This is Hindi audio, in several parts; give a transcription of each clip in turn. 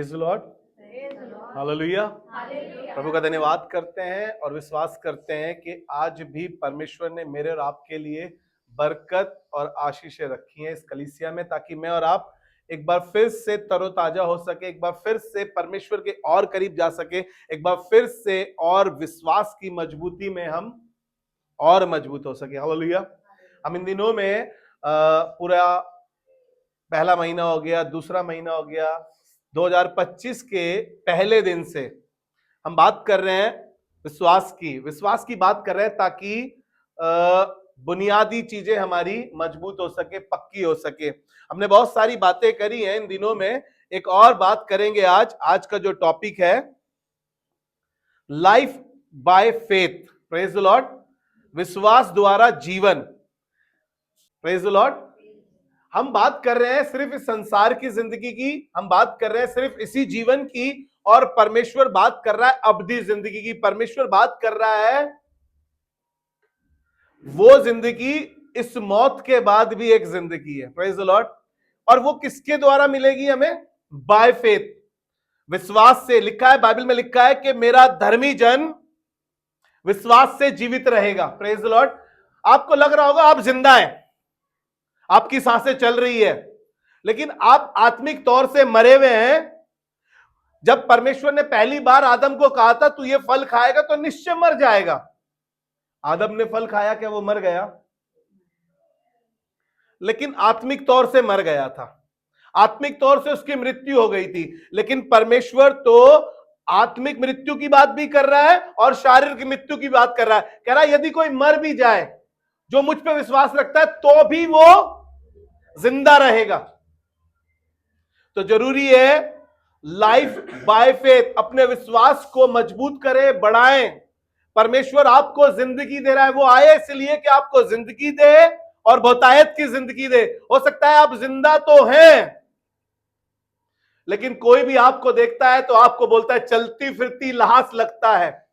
Praise the Lord, hallelujah. प्रभु का धन्यवाद करते हैं और विश्वास करते हैं कि आज भी परमेश्वर ने मेरे और आपके लिए बरकत और आशीषें रखी हैं इस कलीसिया में, ताकि मैं और आप एक बार फिर से तरोताजा हो सके, एक बार फिर से परमेश्वर के और करीब जा सके, एक बार फिर से और विश्वास की मजबूती में हम और मजबूत हो सके। हालेलुया। हम इन दिनों में पूरा पहला महीना हो गया, दूसरा महीना हो गया, 2025 के पहले दिन से हम बात कर रहे हैं विश्वास की बात कर रहे हैं, ताकि बुनियादी चीजें हमारी मजबूत हो सके, पक्की हो सके। हमने बहुत सारी बातें करी हैं इन दिनों में, एक और बात करेंगे आज का जो टॉपिक है life by faith. Praise the Lord. विश्वास द्वारा जीवन। Praise the Lord. हम बात कर रहे हैं सिर्फ इस संसार की जिंदगी की, हम बात कर रहे हैं सिर्फ इसी जीवन की, और परमेश्वर बात कर रहा है अब्दी जिंदगी की। परमेश्वर बात कर रहा है वो जिंदगी इस मौत के बाद भी एक जिंदगी है। Praise the Lord. और वो किसके द्वारा मिलेगी हमें? बाय फेथ, विश्वास से। लिखा है, बाइबल में लिखा है कि मेरा धर्मी जन विश्वास से जीवित रहेगा। Praise the Lord. आपको लग रहा होगा आप जिंदा हैं, आपकी सांसें चल रही है, लेकिन आप आत्मिक तौर से मरे हुए हैं। जब परमेश्वर ने पहली बार आदम को कहा था तू ये फल खाएगा तो निश्चय मर जाएगा, आदम ने फल खाया, क्या वो मर गया? लेकिन आत्मिक तौर से मर गया था, आत्मिक तौर से उसकी मृत्यु हो गई थी। लेकिन परमेश्वर तो आत्मिक मृत्यु की बात भी कर रहा है और शारीरिक मृत्यु की बात कर रहा है। कह रहा है यदि कोई मर भी जाए, जो मुझ पे विश्वास रखता है, तो भी वो जिंदा रहेगा। तो जरूरी है लाइफ बाय फेथ, अपने विश्वास को मजबूत करें, बढ़ाएं। परमेश्वर आपको जिंदगी दे रहा है, वो आए इसलिए कि आपको जिंदगी दे और बहुतायत की जिंदगी दे। हो सकता है आप जिंदा तो हैं, लेकिन कोई भी आपको देखता है तो आपको बोलता है चलती फिरती लाश लगता है।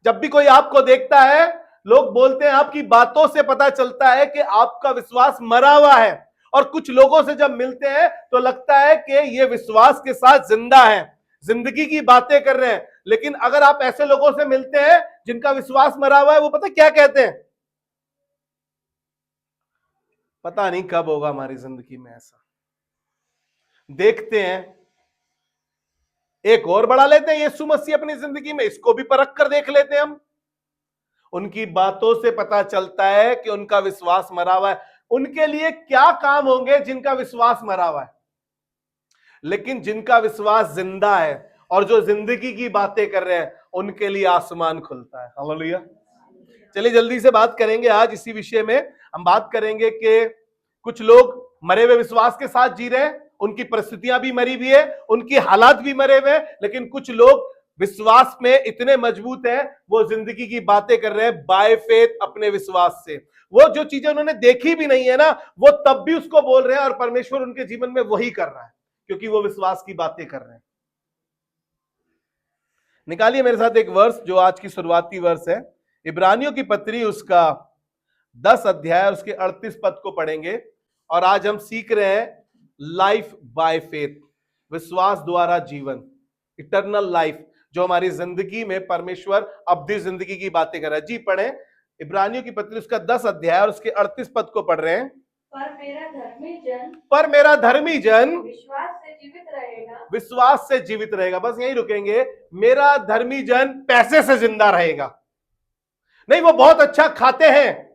जब भी कोई आपको देखता है, लोग बोलते हैं, आपकी बातों से पता चलता है कि आपका विश्वास मरा हुआ है। और कुछ लोगों से जब मिलते हैं तो लगता है कि ये विश्वास के साथ जिंदा है, जिंदगी की बातें कर रहे हैं। लेकिन अगर आप ऐसे लोगों से मिलते हैं जिनका विश्वास मरा हुआ है, वो पता क्या कहते हैं? पता नहीं कब होगा हमारी जिंदगी में ऐसा। देखते हैं, एक और बढ़ा लेते हैं यीशु मसीह अपनी जिंदगी में, इसको भी परख कर देख लेते हैं हम। उनकी बातों से पता चलता है कि उनका विश्वास मरा हुआ है। उनके लिए क्या काम होंगे जिनका विश्वास मरा हुआ है, लेकिन जिनका विश्वास जिंदा है और जो जिंदगी की बातें कर रहे हैं, उनके लिए आसमान खुलता है। हालेलुया। चलिए जल्दी से बात करेंगे आज इसी विषय में। हम बात करेंगे कि कुछ लोग मरे हुए विश्वास के साथ जी रहे हैं, उनकी परिस्थितियां भी मरी हुई है, उनकी हालात भी मरे हुए हैं, लेकिन कुछ लोग विश्वास में इतने मजबूत हैं, वो जिंदगी की बातें कर रहे हैं बाय फेथ, अपने विश्वास से। वो जो चीजें उन्होंने देखी भी नहीं है ना, वो तब भी उसको बोल रहे हैं, और परमेश्वर उनके जीवन में वही कर रहा है, क्योंकि वो विश्वास की बातें कर रहे हैं। निकालिए मेरे साथ एक वर्ष जो आज की शुरुआती वर्ष है, इब्रानियों की पत्री, उसका 10 अध्याय, उसके 38 पद को पढ़ेंगे। और आज हम सीख रहे हैं लाइफ बाय फेथ, विश्वास द्वारा जीवन, इटर्नल लाइफ, जो हमारी जिंदगी में परमेश्वर अब्दी जिंदगी की बातें कर रहा है। जी पढ़ें, इब्रानियों की पत्री उसका 10 अध्याय और उसके 38 पद को पढ़ रहे हैं। पर मेरा धर्मी जन विश्वास से जीवित रहेगा, विश्वास से जीवित रहेगा। बस यहीं रुकेंगे। मेरा धर्मी जन पैसे से जिंदा रहेगा नहीं, वो बहुत अच्छा खाते हैं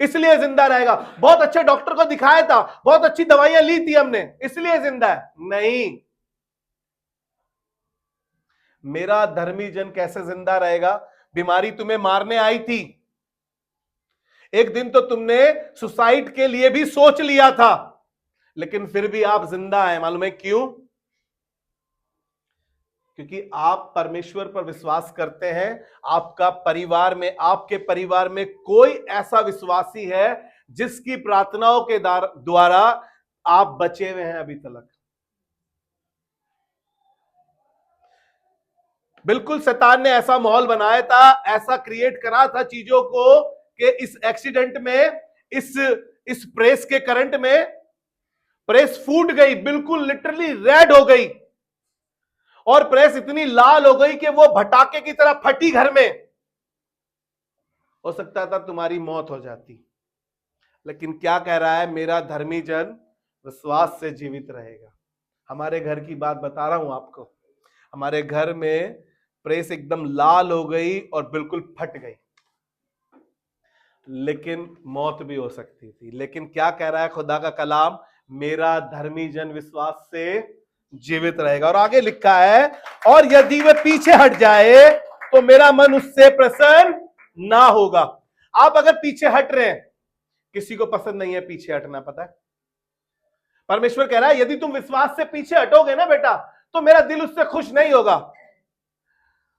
इसलिए जिंदा रहेगा, बहुत अच्छे डॉक्टर को दिखाया था, बहुत अच्छी दवाइयां ली थी हमने इसलिए जिंदा है, नहीं। मेरा धर्मी जन कैसे जिंदा रहेगा? बीमारी तुम्हें मारने आई थी, एक दिन तो तुमने सुसाइड के लिए भी सोच लिया था, लेकिन फिर भी आप जिंदा हैं। मालूम है क्यों? क्योंकि आप परमेश्वर पर विश्वास करते हैं। आपका परिवार में, आपके परिवार में कोई ऐसा विश्वासी है जिसकी प्रार्थनाओं के द्वारा आप बचे हुए हैं अभी तक। बिल्कुल शैतान ने ऐसा माहौल बनाया था, ऐसा क्रिएट करा था चीजों को, कि इस एक्सीडेंट में, इस प्रेस के करंट में प्रेस फूट गई, बिल्कुल लिटरली रेड हो गई। और प्रेस इतनी लाल हो गई कि वो भटाके की तरह फटी घर में, हो सकता था तुम्हारी मौत हो जाती। लेकिन क्या कह रहा है, मेरा धर्मी जन विश्वास से जीवित रहेगा। हमारे घर की बात बता रहा हूं आपको, हमारे घर में प्रेस एकदम लाल हो गई और बिल्कुल फट गई, लेकिन मौत भी हो सकती थी। लेकिन क्या कह रहा है खुदा का कलाम, मेरा धर्मी जन विश्वास से जीवित रहेगा। और आगे लिखा है, और यदि वह पीछे हट जाए तो मेरा मन उससे प्रसन्न ना होगा। आप अगर पीछे हट रहे हैं, किसी को पसंद नहीं है पीछे हटना, पता है। परमेश्वर कह रहा है यदि तुम विश्वास से पीछे हटोगे ना बेटा, तो मेरा दिल उससे खुश नहीं होगा।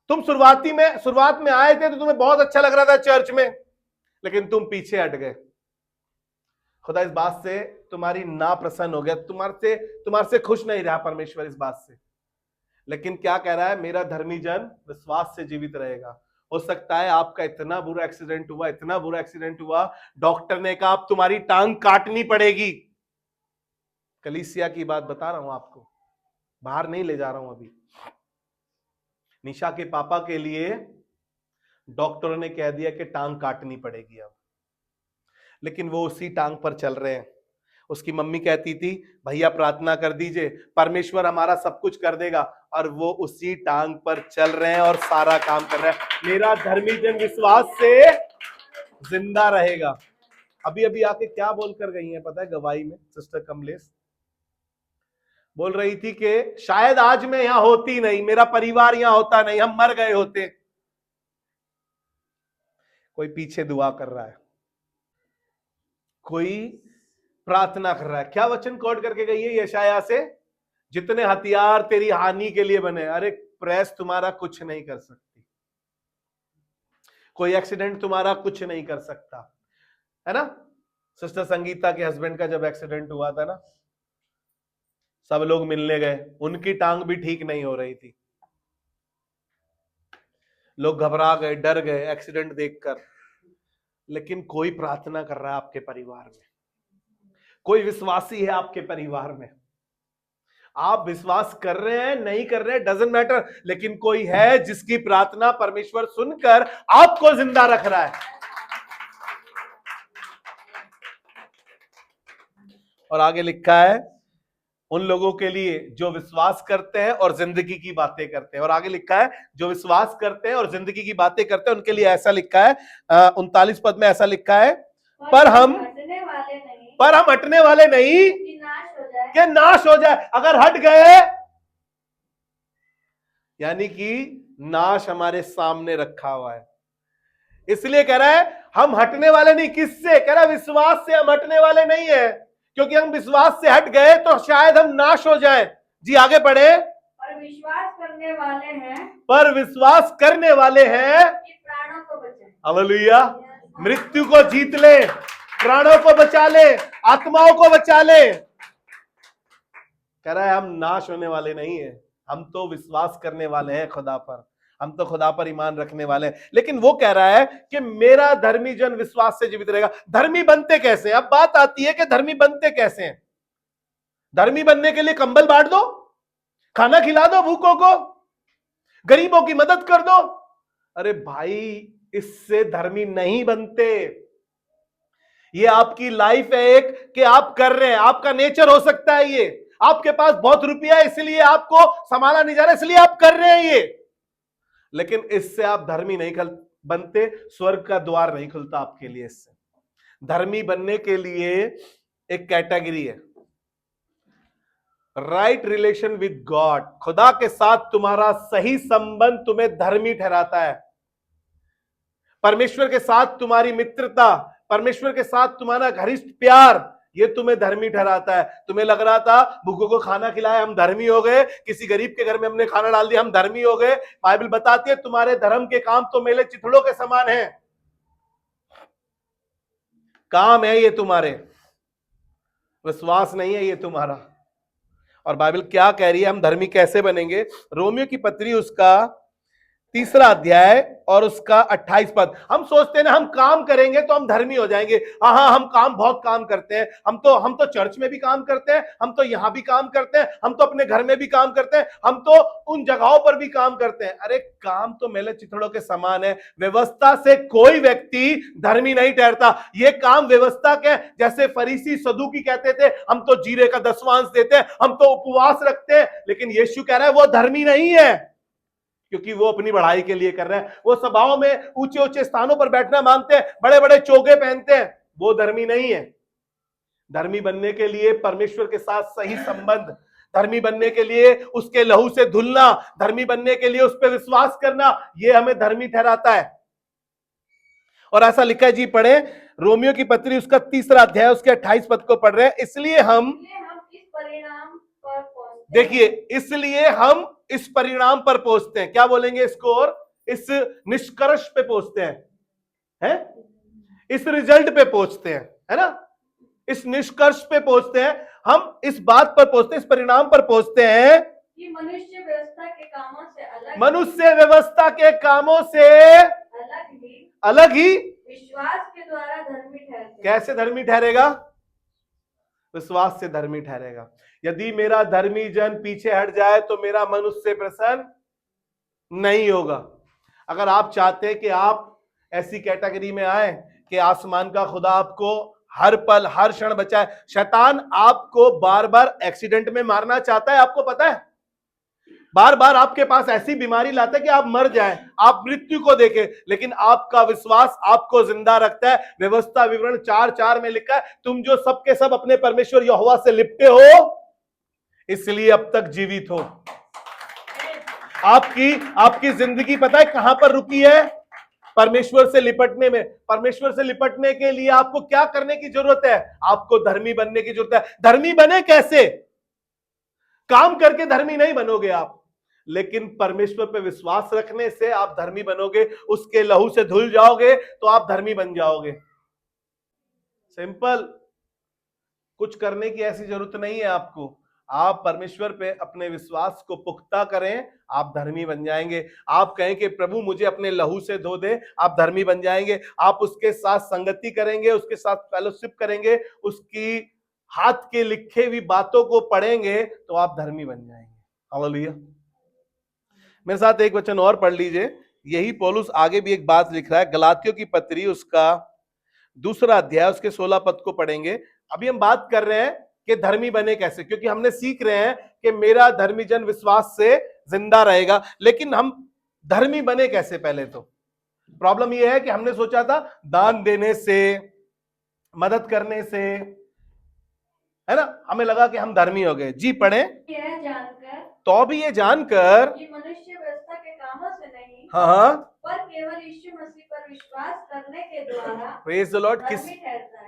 तुम शुरुआत में आए थे तो तुम्हें बहुत अच्छा लग रहा था चर्च में, लेकिन तुम पीछे हट गए। खुदा इस बात से तुम्हारी ना प्रसन्न हो गया, तुम्हारे से खुश नहीं रहा परमेश्वर इस बात से। लेकिन क्या कह रहा है, मेरा धर्मी जन विश्वास से जीवित रहेगा। हो सकता है आपका इतना बुरा एक्सीडेंट हुआ, इतना बुरा एक्सीडेंट हुआ, डॉक्टर ने कहा अब तुम्हारी टांग काटनी पड़ेगी। कलीसिया की बात बता रहा हूं आपको, बाहर नहीं ले जा रहा हूं अभी। निशा के पापा के लिए डॉक्टरों ने कह दिया कि टांग काटनी पड़ेगी अब, लेकिन वो उसी टांग पर चल रहे हैं। उसकी मम्मी कहती थी भैया प्रार्थना कर दीजिए, परमेश्वर हमारा सब कुछ कर देगा, और वो उसी टांग पर चल रहे हैं और सारा काम कर रहे हैं। मेरा धर्मी जन विश्वास से जिंदा रहेगा। अभी अभी आके क्या बोलकर गई हैं पता है गवाही में, सिस्टर कमलेश बोल रही थी कि शायद आज मैं यहां होती नहीं, मेरा परिवार यहां होता नहीं, हम मर गए होते। कोई पीछे दुआ कर रहा है, कोई प्रार्थना कर रहा है। क्या वचन कोट करके गई है यशायाह से, जितने हथियार तेरी हानि के लिए बने, अरे प्रेस तुम्हारा कुछ नहीं कर सकती, कोई एक्सीडेंट तुम्हारा कुछ नहीं कर सकता, है ना। सिस्टर संगीता के हस्बैंड का जब एक्सीडेंट हुआ था ना, सब लोग मिलने गए, उनकी टांग भी ठीक नहीं हो रही थी, लोग घबरा गए, डर गए एक्सीडेंट देखकर। लेकिन कोई प्रार्थना कर रहा है आपके परिवार में, कोई विश्वासी है आपके परिवार में। आप विश्वास कर रहे हैं नहीं कर रहे हैं डजंट मैटर, लेकिन कोई है जिसकी प्रार्थना परमेश्वर सुनकर आपको जिंदा रख रहा है। और आगे लिखा है उन लोगों के लिए जो विश्वास करते हैं और जिंदगी की बातें करते हैं। और आगे लिखा है जो विश्वास करते हैं और जिंदगी की बातें करते हैं उनके लिए ऐसा लिखा है, 39 पद में ऐसा लिखा है, पर हम हटने वाले नहीं कि नाश हो जाए। अगर हट गए यानी कि नाश हमारे सामने रखा हुआ है, इसलिए कह रहा है हम हटने वाले नहीं। किससे कह रहा है, विश्वास से हम हटने वाले नहीं है, क्योंकि हम विश्वास से हट गए तो शायद हम नाश हो जाएं। जी आगे बढ़े। पर विश्वास करने वाले हैं कि प्राणों को बचाएं। हालेलुया। मृत्यु को जीत ले, प्राणों को बचा ले, आत्माओं को बचा ले। कह रहा है हम नाश होने वाले नहीं है, हम तो विश्वास करने वाले हैं खुदा पर, हम तो खुदा पर ईमान रखने वाले हैं। लेकिन वो कह रहा है कि मेरा धर्मी जन विश्वास से जीवित रहेगा। धर्मी बनते कैसे? अब बात आती है कि धर्मी बनते कैसे हैं। धर्मी बनने के लिए कंबल बांट दो, खाना खिला दो भूखों को, गरीबों की मदद कर दो। अरे भाई, इससे धर्मी नहीं बनते। ये आपकी लाइफ है एक कि आप कर रहे हैं, आपका नेचर हो सकता है ये, आपके पास बहुत रुपया है इसलिए आपको संभाला नहीं जा रहा, इसलिए आप कर रहे हैं ये, लेकिन इससे आप धर्मी नहीं बनते, स्वर्ग का द्वार नहीं खुलता आपके लिए। इससे धर्मी बनने के लिए एक कैटेगरी है, राइट रिलेशन विद गॉड। खुदा के साथ तुम्हारा सही संबंध तुम्हें धर्मी ठहराता है। परमेश्वर के साथ तुम्हारी मित्रता, परमेश्वर के साथ तुम्हारा घनिष्ठ प्यार, ये तुम्हें धर्मी ठहराता है। तुम्हें लग रहा था भूखों को खाना खिलाया हम धर्मी हो गए, किसी गरीब के घर में हमने खाना डाल दिया हम धर्मी हो गए। बाइबल बताती है तुम्हारे धर्म के काम तो मेले चिथड़ों के समान है, काम है ये तुम्हारे, विश्वास नहीं है ये तुम्हारा। और बाइबल क्या कह रही है हम धर्मी कैसे बनेंगे? रोमियो की पत्री उसका 3 अध्याय और उसका 28 पद। हम सोचते हैं ना हम काम करेंगे तो हम धर्मी हो जाएंगे। हाँ, हम बहुत काम करते हैं, हम तो चर्च में भी काम करते हैं, हम तो यहां भी काम करते हैं, हम तो अपने घर में भी काम करते हैं, हम तो उन जगहों पर भी काम करते हैं। अरे काम तो मेले चिथड़ों के समान है। व्यवस्था से कोई व्यक्ति धर्मी नहीं ठहरता। ये काम व्यवस्था के, जैसे फरीसी सदूकी कहते थे हम तो जीरे का दसवांश देते हैं, हम तो उपवास रखते हैं, लेकिन यीशु कह रहा है वो धर्मी नहीं है, क्योंकि वो अपनी बढ़ाई के लिए कर रहे हैं। वो सभाओं में ऊंचे ऊंचे स्थानों पर बैठना मांगते हैं, बड़े बड़े चोगे पहनते हैं, वो धर्मी नहीं है। धर्मी बनने के लिए परमेश्वर के साथ सही संबंध, धर्मी बनने के लिए उसके लहू से धुलना, धर्मी बनने के लिए उस पर विश्वास करना, ये हमें धर्मी ठहराता है। और ऐसा लिखा है जी, पढ़े रोमियो की पत्री उसका 3 अध्याय उसके 28 पद को पढ़ रहे हैं। इसलिए हम इस परिणाम पर पहुंचते, देखिए, इसलिए हम इस परिणाम पर पहुंचते हैं। क्या बोलेंगे इसको? और इस निष्कर्ष पे पहुंचते हैं, इस रिजल्ट पे पहुंचते हैं, है ना, इस निष्कर्ष पे पहुंचते हैं, हम इस बात पर पहुंचते हैं, इस परिणाम पर पहुंचते हैं कि मनुष्य व्यवस्था के कामों से अलग, मनुष्य व्यवस्था के कामों से अलग ही विश्वास के द्वारा धर्मी ठहरते। कैसे धर्मी ठहरेगा? विश्वास से धर्मी ठहरेगा। यदि मेरा धर्मी जन पीछे हट जाए तो मेरा मन उससे प्रसन्न नहीं होगा। अगर आप चाहते हैं कि आप ऐसी कैटेगरी में आए कि आसमान का खुदा आपको हर पल हर क्षण बचाए, शैतान आपको बार बार एक्सीडेंट में मारना चाहता है, आपको पता है, बार बार आपके पास ऐसी बीमारी लाता है कि आप मर जाएं, आप मृत्यु को देखें, लेकिन आपका विश्वास आपको जिंदा रखता है। व्यवस्था विवरण 4:4 में लिखा है, तुम जो सबके सब अपने परमेश्वर यहोवा से लिपटे हो इसलिए अब तक जीवित हो। आपकी जिंदगी पता है कहां पर रुकी है? परमेश्वर से लिपटने में। परमेश्वर से लिपटने के लिए आपको क्या करने की जरूरत है? आपको धर्मी बनने की जरूरत है। धर्मी बने कैसे? काम करके धर्मी नहीं बनोगे आप, लेकिन परमेश्वर पे विश्वास रखने से आप धर्मी बनोगे। उसके लहू से धुल जाओगे तो आप धर्मी बन जाओगे। सिंपल, कुछ करने की ऐसी जरूरत नहीं है आपको। आप परमेश्वर पे अपने विश्वास को पुख्ता करें, आप धर्मी बन जाएंगे। आप कहें कि प्रभु मुझे अपने लहू से धो दे, आप धर्मी बन जाएंगे। आप उसके साथ संगति करेंगे, उसके साथ फेलोशिप करेंगे, उसकी हाथ के लिखे हुई बातों को पढ़ेंगे तो आप धर्मी बन जाएंगे। हालेलुया। मेरे साथ एक वचन और पढ़ लीजिए। यही पौलुस आगे भी एक बात लिख रहा है, गलातियों की पत्री उसका 2 अध्याय उसके 16 पद को पढ़ेंगे। अभी हम बात कर रहे हैं कि धर्मी बने कैसे, क्योंकि हमने सीख रहे हैं कि मेरा धर्मी जन विश्वास से जिंदा रहेगा, लेकिन हम धर्मी बने कैसे? पहले तो प्रॉब्लम यह है कि हमने सोचा था दान देने से, मदद करने से, है ना, हमें लगा कि हम धर्मी हो गए। जी पढ़े। यह जानकर, तो भी ये जानकर कि मनुष्य व्यवस्था के कामों से नहीं, हाँ, पर केवल यीशु मसीह पर विश्वास करने के द्वारा प्रेज द लॉर्ड।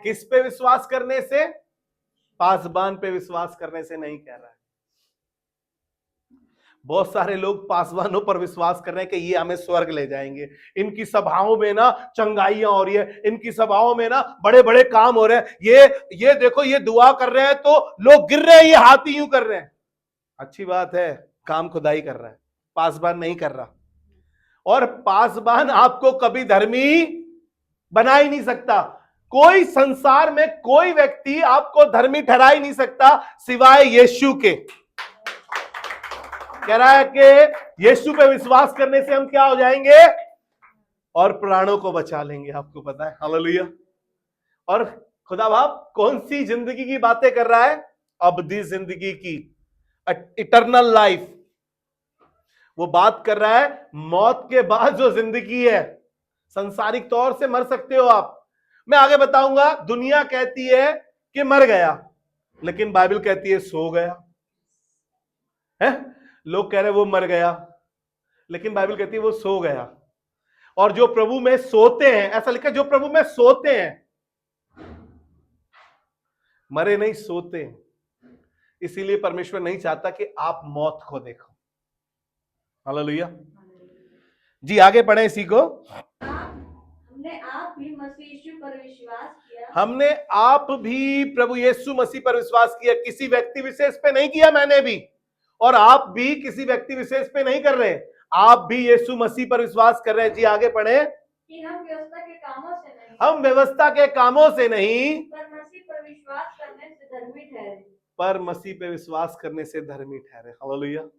किस पे विश्वास करने से? पासबान पे विश्वास करने से नहीं कह रहा है। बहुत सारे लोग पासवानों पर विश्वास कर रहे हैं कि ये हमें स्वर्ग ले जाएंगे। इनकी सभाओं में ना चंगाइयां हो रही है, इनकी सभाओं में ना बड़े बड़े काम हो रहे हैं, ये देखो ये दुआ कर रहे हैं तो लोग गिर रहे हैं, ये हाथ यूं कर रहे हैं। अच्छी बात है, काम खुदाई कर रहा है, पासबान नहीं कर रहा। और पासबान आपको कभी धर्मी बना ही नहीं सकता। कोई संसार में कोई व्यक्ति आपको धर्मी ठहरा ही नहीं सकता सिवाय यीशु के। कह रहा है कि यीशु पे विश्वास करने से हम क्या हो जाएंगे? और प्राणों को बचा लेंगे। आपको पता है, हालेलुया। और खुदा बाप कौन सी जिंदगी की बातें कर रहा है? अबदी जिंदगी की, इटर्नल लाइफ। वो बात कर रहा है मौत के बाद जो जिंदगी है। संसारिक तौर से मर सकते हो आप, मैं आगे बताऊंगा। दुनिया कहती है कि मर गया, लेकिन बाइबल कहती है सो गया है। लोग कह रहे वो मर गया, लेकिन बाइबल कहती है वो सो गया। और जो प्रभु में सोते हैं, ऐसा लिखा है जो प्रभु में सोते हैं मरे नहीं, सोते हैं। इसीलिए परमेश्वर नहीं चाहता कि आप मौत को देखो। हालेलुया। जी आगे पढ़े इसी को। हमने आप भी मसीह यीशु पर विश्वास किया। हमने आप भी प्रभु यीशु मसीह पर विश्वास किया। किसी व्यक्ति विशेष पे नहीं किया, मैंने भी और आप भी किसी व्यक्ति विशेष पे नहीं कर रहे। आप भी यीशु मसीह पर विश्वास कर रहे हैं। जी आगे पढ़े। कि हम व्यवस्था के कामों से नहीं, हम व्यवस्था के कामों से नहीं, पर मसीह पर विश्वास करने से धर्मी ठहरे। पर मसीह पे विश्वास करने से धर्मी ठहरे। हालेलुया।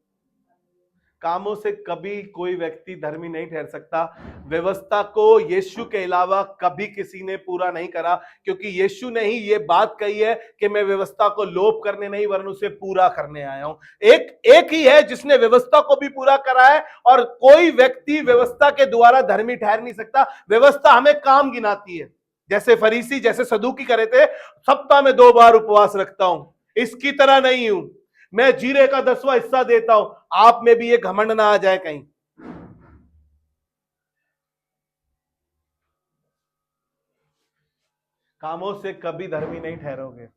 कामों से कभी कोई व्यक्ति धर्मी नहीं ठहर सकता। व्यवस्था को यीशु के अलावा कभी किसी ने पूरा नहीं करा, क्योंकि यीशु ने ही ये बात कही है कि मैं व्यवस्था को लोप करने नहीं वरन उसे पूरा करने आया हूं। एक ही है जिसने व्यवस्था को भी पूरा करा है, और कोई व्यक्ति व्यवस्था के द्वारा धर्मी ठहर नहीं सकता। व्यवस्था हमें काम गिनाती है, जैसे फरीसी, जैसे सदूकी करे थे, सप्ताह में 2 बार उपवास रखता हूं, इसकी तरह नहीं हूं, मैं जीरे का 10वां हिस्सा देता हूं। आप में भी ये घमंड ना आ जाए कहीं। कामों से कभी धर्मी नहीं ठहरोगे,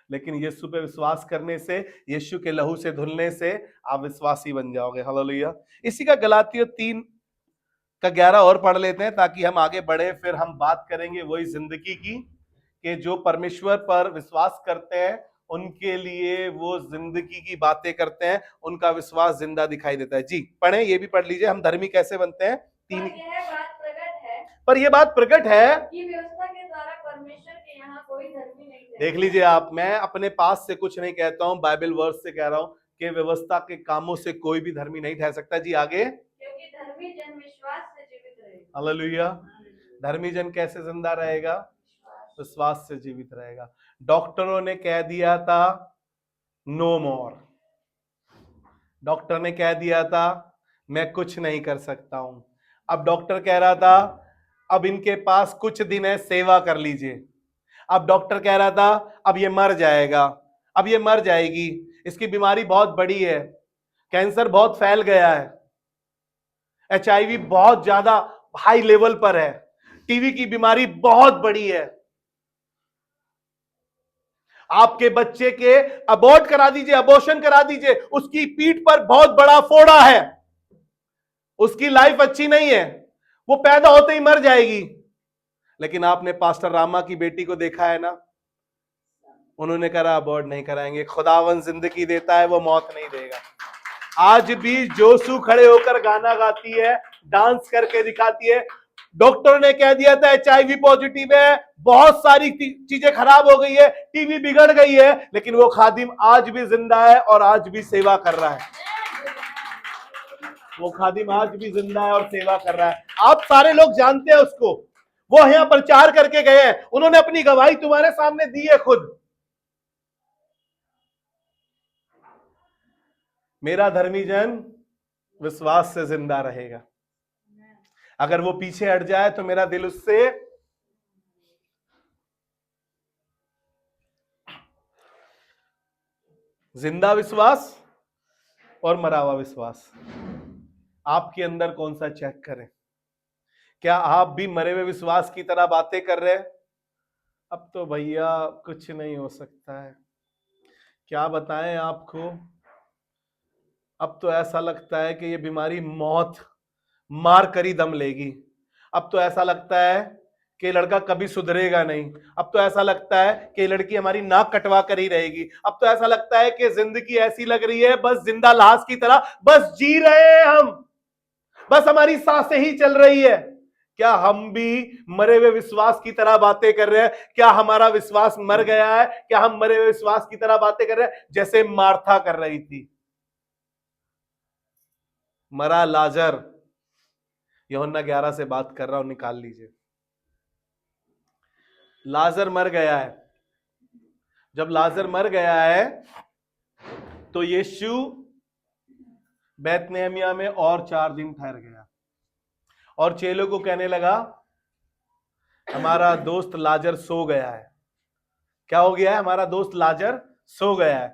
लेकिन यीशु पे विश्वास करने से, यीशु के लहू से धुलने से आप विश्वासी बन जाओगे। हालेलुया। इसी का गलातियों 3 का 11 और पढ़ लेते हैं ताकि हम आगे बढ़े। फिर हम बात करेंगे वही जिंदगी की, कि जो परमेश्वर पर विश्वास करते हैं उनके लिए वो जिंदगी की बातें करते हैं, उनका विश्वास जिंदा दिखाई देता है। जी पढ़े, ये भी पढ़ लीजिए। हम धर्मी कैसे बनते हैं। पर यह बात प्रकट है कि व्यवस्था के द्वारा परमेश्वर के यहाँ कोई धर्मी नहीं है। देख लीजिए आप, मैं अपने पास से कुछ नहीं कहता हूं, बाइबल वर्स से कह रहा हूं कि व्यवस्था के कामों से कोई भी धर्मी नहीं ठहर सकता। जी आगे। क्योंकि धर्मी जन विश्वास से जीवित रहेगा। हालेलुया। धर्मी जन कैसे जिंदा रहेगा? विश्वास से जीवित रहेगा। डॉक्टरों ने कह दिया था नो मोर, डॉक्टर ने कह दिया था मैं कुछ नहीं कर सकता हूं। अब डॉक्टर कह रहा था अब इनके पास कुछ दिन है, सेवा कर लीजिए। अब डॉक्टर कह रहा था अब ये मर जाएगा, अब ये मर जाएगी, इसकी बीमारी बहुत बड़ी है, कैंसर बहुत फैल गया है, HIV बहुत ज्यादा हाई लेवल पर है, टीवी की बीमारी बहुत बड़ी है, आपके बच्चे के अबॉर्ट करा दीजिए, अबॉर्शन करा दीजिए, उसकी पीठ पर बहुत बड़ा फोड़ा है, उसकी लाइफ अच्छी नहीं है, वो पैदा होते ही मर जाएगी। लेकिन आपने पास्टर रामा की बेटी को देखा है ना, उन्होंने कहा अबॉर्ट नहीं कराएंगे, खुदावन जिंदगी देता है, वो मौत नहीं देगा। आज भी जोसू खड़े होकर गाना गाती है, डांस करके दिखाती है। डॉक्टर ने कह दिया था HIV पॉजिटिव है, बहुत सारी चीजें खराब हो गई है, टीवी बिगड़ गई है, लेकिन वो खादिम आज भी जिंदा है और आज भी सेवा कर रहा है। वो खादिम आज भी जिंदा है और सेवा कर रहा है। आप सारे लोग जानते हैं उसको, वो यहां प्रचार करके गए हैं, उन्होंने अपनी गवाही तुम्हारे सामने दी है खुद। मेरा धर्मी जन विश्वास से जिंदा रहेगा। अगर वो पीछे हट जाए तो मेरा दिल उससे जिंदा विश्वास और मरा हुआ विश्वास, आपके अंदर कौन सा चेक करें? क्या आप भी मरे हुए विश्वास की तरह बातें कर रहे हैं? अब तो भैया कुछ नहीं हो सकता है, क्या बताएं आपको, अब तो ऐसा लगता है कि ये बीमारी मौत मार कर ही दम लेगी। अब तो ऐसा लगता है कि लड़का कभी सुधरेगा नहीं। अब तो ऐसा लगता है कि लड़की हमारी नाक कटवा कर ही रहेगी। अब तो ऐसा लगता है कि जिंदगी ऐसी लग रही है बस जिंदा लाश की तरह, बस जी रहे हैं हम, बस हमारी सांसें ही चल रही है। क्या हम भी मरे हुए विश्वास की तरह बातें कर रहे हैं? क्या हमारा विश्वास मर गया है? क्या हम मरे हुए विश्वास की तरह बातें कर रहे हैं जैसे मार्था कर रही थी? मरा लाजर, यूहन्ना 11 से बात कर रहा हूं, निकाल लीजिए। लाजर मर गया है। जब लाजर मर गया है तो यीशु बैतनियमिया में और 4 दिन ठहर गया और चेलों को कहने लगा हमारा दोस्त लाजर सो गया है। क्या हो गया है? हमारा दोस्त लाजर सो गया है।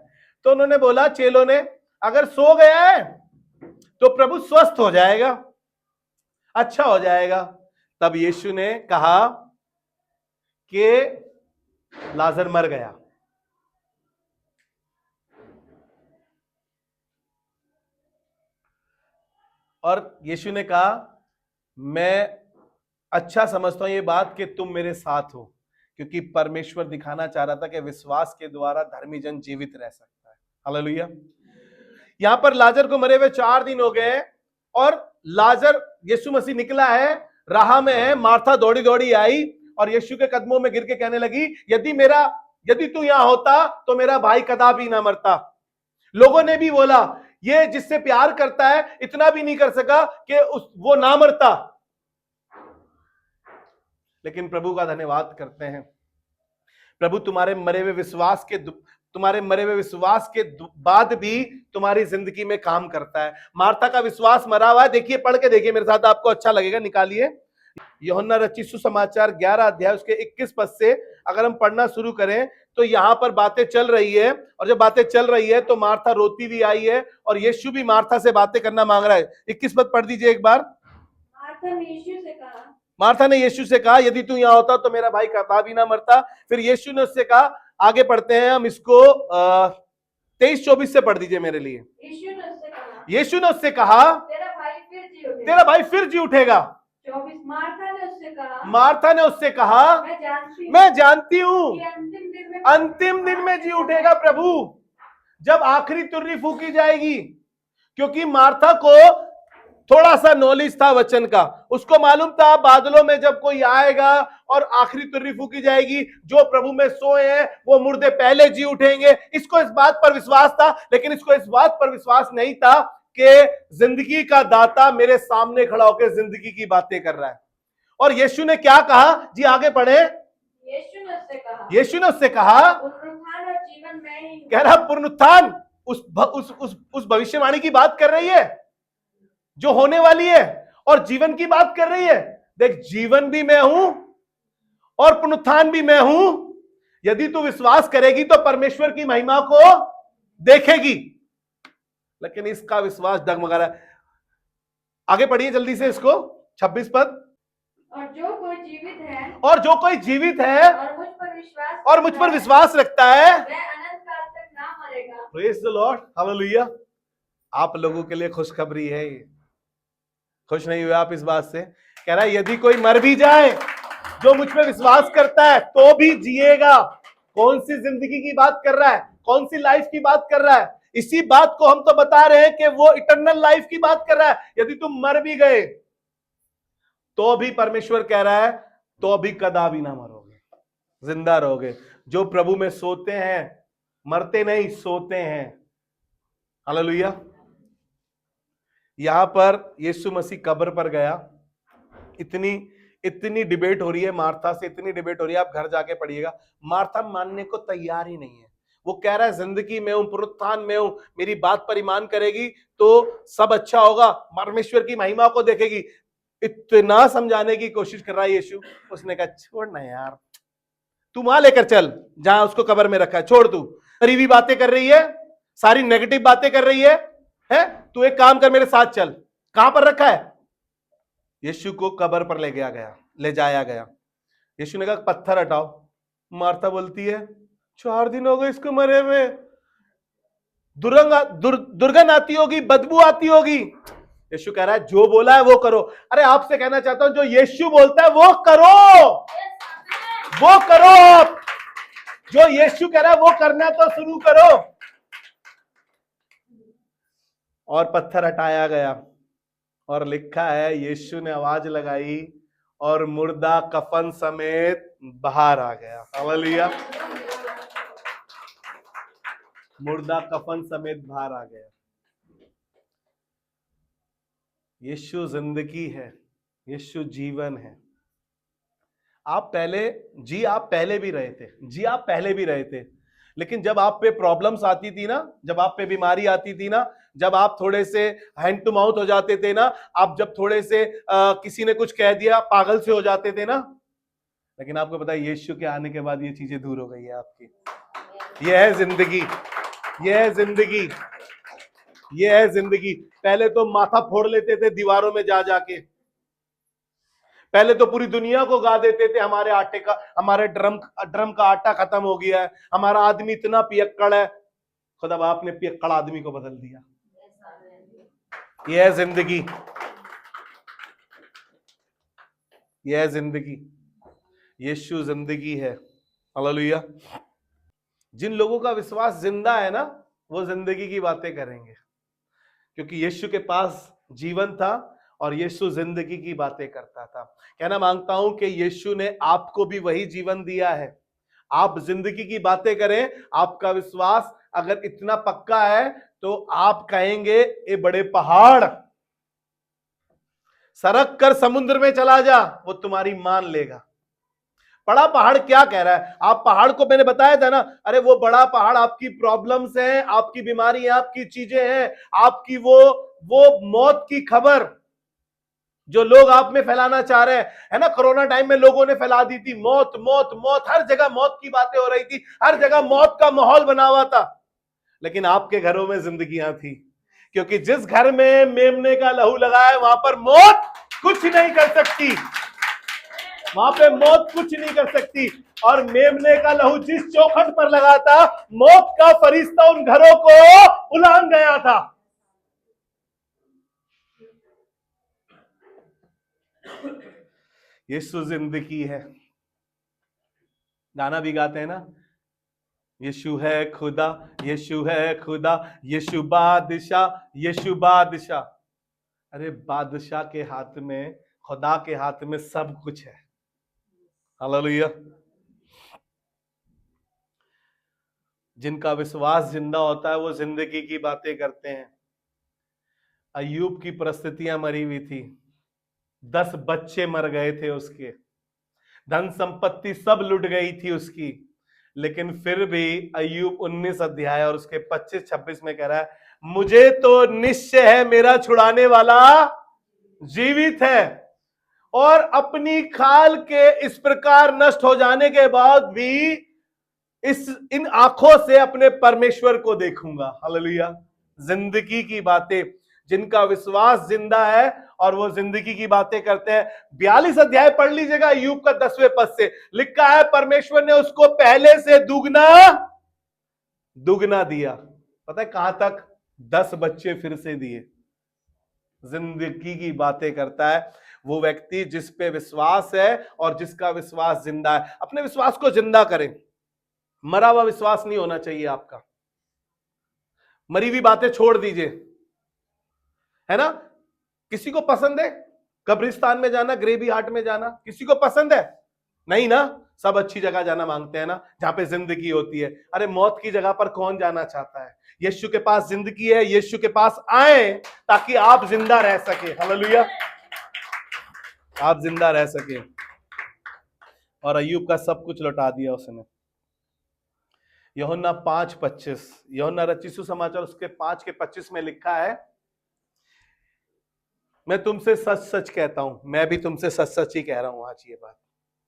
तो उन्होंने बोला, चेलों ने, अगर सो गया है तो प्रभु स्वस्थ हो जाएगा, अच्छा हो जाएगा। तब यीशु ने कहा कि लाजर मर गया। और यीशु ने कहा मैं अच्छा समझता हूं ये बात कि तुम मेरे साथ हो, क्योंकि परमेश्वर दिखाना चाह रहा था कि विश्वास के द्वारा धर्मी जन जीवित रह सकता है। हालेलुया। यहां पर लाजर को मरे हुए 4 दिन हो गए, और लाजर, यीशु मसीह निकला है, राह में है, मार्था दौड़ी दौड़ी आई और यीशु के कदमों में गिर के कहने लगी, यदि तू यहां होता तो मेरा भाई कदापि ना मरता। लोगों ने भी बोला, ये जिससे प्यार करता है इतना भी नहीं कर सका कि वो ना मरता। लेकिन प्रभु का धन्यवाद करते हैं, प्रभु तुम्हारे मरे हुए विश्वास के बाद भी तुम्हारी जिंदगी में काम करता है। मार्था का विश्वास मरा हुआ है, देखिए, पढ़ के देखिए मेरे साथ, आपको अच्छा लगेगा, निकालिए यूहन्ना रचित सुसमाचार 11 अध्याय उसके 21 पद से अगर हम पढ़ना शुरू करें तो यहां पर बातें चल रही है, और जब बातें चल रही है तो मार्था रोती भी आई है और यीशु भी मार्था से बातें करना मांग रहा है। 21 पद पढ़ दीजिए एक बार। मार्था ने यीशु से कहा, यदि तू यहां होता तो मेरा भाई कदापि ना मरता। फिर यीशु ने उससे कहा, आगे पढ़ते हैं हम इसको, 23-24 से पढ़ दीजिए मेरे लिए। यीशु ने उससे कहा, तेरा भाई फिर जी उठेगा। 24 मार्था ने उससे कहा, मैं जानती हूं अंतिम दिन में जी उठेगा प्रभु, जब आखिरी तुर्री फूकी जाएगी। क्योंकि मार्था को थोड़ा सा नॉलेज था वचन का, उसको मालूम था बादलों में जब कोई आएगा और आखिरी तुर्री फूकी जाएगी, जो प्रभु में सोए हैं वो मुर्दे पहले जी उठेंगे। इसको इस बात पर विश्वास था, लेकिन इसको इस बात पर विश्वास नहीं था कि जिंदगी का दाता मेरे सामने खड़ा होकर जिंदगी की बातें कर रहा है। और यीशु ने क्या कहा जी, आगे पढ़े। यीशु ने उससे कहा, पुनरुत्थान और जीवन मैं ही हूं। कह रहा पुनरुत्थान उस भविष्यवाणी की बात कर रही है जो होने वाली है, और जीवन की बात कर रही है। देख, जीवन भी मैं हूं और पुनरुत्थान भी मैं हूं। यदि तू विश्वास करेगी तो परमेश्वर की महिमा को देखेगी। लेकिन इसका विश्वास डगमगा रहा है। आगे पढ़िए जल्दी से इसको, 26 पद। और जो कोई जीवित है और मुझ पर विश्वास रखता है, वह अनंत काल तक ना मरेगा। Praise the Lord, hallelujah. आप लोगों के लिए खुशखबरी है ये। खुश नहीं हुए आप इस बात से? कह रहा है यदि कोई मर भी जाए, जो मुझ पे विश्वास करता है तो भी जिएगा। कौन सी जिंदगी की बात कर रहा है? कौन सी लाइफ की बात कर रहा है? इसी बात को हम तो बता रहे हैं कि वो इटर्नल लाइफ की बात कर रहा है। यदि तुम मर भी गए तो भी परमेश्वर कह रहा है तो भी कदापि ना मरोगे, जिंदा रहोगे। जो प्रभु में सोते हैं, मरते नहीं, सोते हैं। हालेलुया। यहां पर यीशु मसीह कब्र पर गया। इतनी डिबेट हो रही है मार्था से, इतनी डिबेट हो रही है, आप घर जाके पढ़िएगा। मार्था मानने को तैयार ही नहीं है। वो कह रहा है जिंदगी में हूं, पुनरुत्थान में हूं, मेरी बात पर ईमान करेगी तो सब अच्छा होगा, परमेश्वर की महिमा को देखेगी। इतना समझाने की कोशिश कर रहा है यीशु। उसने कहा छोड़ ना यार, तू वहां लेकर चल जहां उसको कब्र में रखा है, छोड़। तू करीबी बातें कर रही है, सारी नेगेटिव बातें कर रही है? तू एक काम कर, मेरे साथ चल। कहां पर रखा है? यीशु को कब्र पर ले जाया गया। यीशु ने कहा पत्थर हटाओ। मार्था बोलती है 4 दिन हो गए इसको मरे हुए, दुर्गंध आती होगी, बदबू आती होगी। यीशु कह रहा है जो बोला है वो करो। अरे आपसे कहना चाहता हूं, जो यीशु बोलता है वो करो, वो करो। आप जो यीशु कह रहा है वो करना तो शुरू करो। और पत्थर हटाया गया और लिखा है यीशु ने आवाज लगाई और मुर्दा कफन समेत बाहर आ गया। हालेलुया। मुर्दा कफन समेत बाहर आ गया। यीशु जिंदगी है, यीशु जीवन है। आप पहले भी रहे थे, लेकिन जब आप पे प्रॉब्लम्स आती थी ना, जब आप पे बीमारी आती थी ना, जब आप थोड़े से हैंड टू माउथ हो जाते थे ना, आप जब थोड़े से किसी ने कुछ कह दिया पागल से हो जाते थे ना, लेकिन आपको पता है यीशु के आने के बाद ये चीजें दूर हो गई है आपकी। यह है जिंदगी, यह है जिंदगी, यह है जिंदगी। पहले तो माथा फोड़ लेते थे दीवारों में जा जाके, पहले तो पूरी दुनिया को गा देते थे हमारे ड्रम का आटा खत्म हो गया है, हमारा आदमी इतना पियक्कड़ है। खुदा बाप ने पियक्कड़ आदमी को बदल दिया। यह है जिंदगी, यह है जिंदगी। यीशु जिंदगी है। हालेलुया। जिन लोगों का विश्वास जिंदा है ना, वो जिंदगी की बातें करेंगे, क्योंकि यीशु के पास जीवन था और यीशु जिंदगी की बातें करता था। कहना मांगता हूं कि यीशु ने आपको भी वही जीवन दिया है। आप जिंदगी की बातें करें, आपका विश्वास अगर इतना पक्का है तो आप कहेंगे ये बड़े पहाड़ सरक कर समुद्र में चला जा, वो तुम्हारी मान लेगा। बड़ा पहाड़ क्या कह रहा है? आप पहाड़ को, मैंने बताया था ना, अरे वो बड़ा पहाड़ आपकी प्रॉब्लम्स हैं, आपकी बीमारी है, आपकी चीजें हैं, आपकी वो मौत की खबर जो लोग आप में फैलाना चाह रहे हैं, है ना। कोरोना टाइम में लोगों ने फैला दी थी मौत मौत मौत, हर जगह मौत की बातें हो रही थी, हर जगह मौत का माहौल बना हुआ था। लेकिन आपके घरों में जिंदगियां थी, क्योंकि जिस घर में मेमने का लहू लगा है वहां पर मौत कुछ नहीं कर सकती, वहां पे मौत कुछ नहीं कर सकती। और मेमने का लहू जिस चौखट पर लगा था, मौत का फरिश्ता उन घरों को उलांग गया था। यीशु जिंदगी है। गाना भी गाते हैं ना, यीशु है खुदा, यीशु है खुदा, यीशु बादशाह, यीशु बादशाह। अरे बादशाह के हाथ में, खुदा के हाथ में सब कुछ है। हालेलुया। जिनका विश्वास जिंदा होता है वो जिंदगी की बातें करते हैं। अय्यूब की परिस्थितियां मरी हुई थी, 10 बच्चे मर गए थे उसके, धन संपत्ति सब लुट गई थी उसकी, लेकिन फिर भी अय्यूब 19 अध्याय और उसके 25-26 में कह रहा है, मुझे तो निश्चय है मेरा छुड़ाने वाला जीवित है, और अपनी खाल के इस प्रकार नष्ट हो जाने के बाद भी इन आंखों से अपने परमेश्वर को देखूंगा। हालेलुया। जिंदगी की बातें, जिनका विश्वास जिंदा है और वो जिंदगी की बातें करते हैं। 42 अध्याय पढ़ लीजिएगा, अय्यूब का 10वें पद से लिखा है, परमेश्वर ने उसको पहले से दुगना दिया। पता है कहां तक? 10 बच्चे फिर से दिए। जिंदगी की बातें करता है वो व्यक्ति जिस पे विश्वास है और जिसका विश्वास जिंदा है। अपने विश्वास को जिंदा करें। मरा हुआ विश्वास नहीं होना चाहिए आपका। मरी हुई बातें छोड़ दीजिए, है ना। किसी को पसंद है कब्रिस्तान में जाना, ग्रेवी हाट में जाना? किसी को पसंद है? नहीं ना। सब अच्छी जगह जाना मांगते हैं ना, जहां पे जिंदगी होती है। अरे मौत की जगह पर कौन जाना चाहता है? यीशु के पास जिंदगी है, यीशु के पास आए ताकि आप जिंदा रह सके। हालेलुया। आप जिंदा रह सके। और अय्यूब का सब कुछ लौटा दिया उसने। यूहन्ना 5:25, यूहन्ना रचित सुसमाचार उसके 5 के 25 में लिखा है, मैं तुमसे सच सच कहता हूं, मैं भी तुमसे सच सच ही कह रहा हूं, आज ये बात